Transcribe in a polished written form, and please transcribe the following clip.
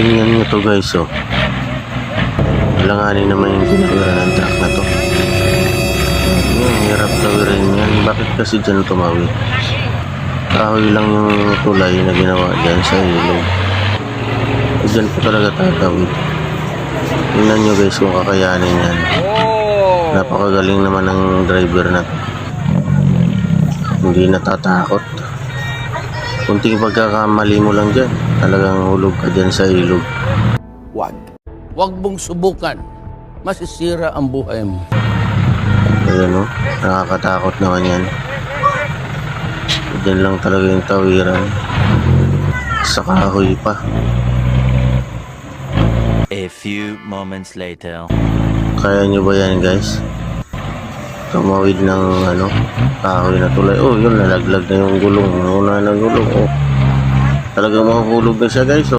Tingnan nyo to guys, oh. Langanin naman yung ginagawa ng truck na to. Hirap tawirin yan. Bakit kasi dyan tumawid? Kahoy lang yung tulay na ginawa dyan sa ilog. Dyan po talaga tatawid. Tingnan nyo guys kung kakayanin yan. Napakagaling naman ng driver na to. Hindi natatakot. Kunting pagkakamali mo lang dyan, talagang hulog ka dyan sa ilog. Huwag mong subukan. Masisira ang buhay mo. Ayan o, nakakatakot naman yan. Dyan lang talaga yung tawiran. Sa kahoy pa. A few moments later. Kaya nyo ba yan guys? Tumawid ng kahoy na tulay. Oh, yun, nalaglag na yung gulong. Una na gulong. Oh. Talagang mahulog na siya guys.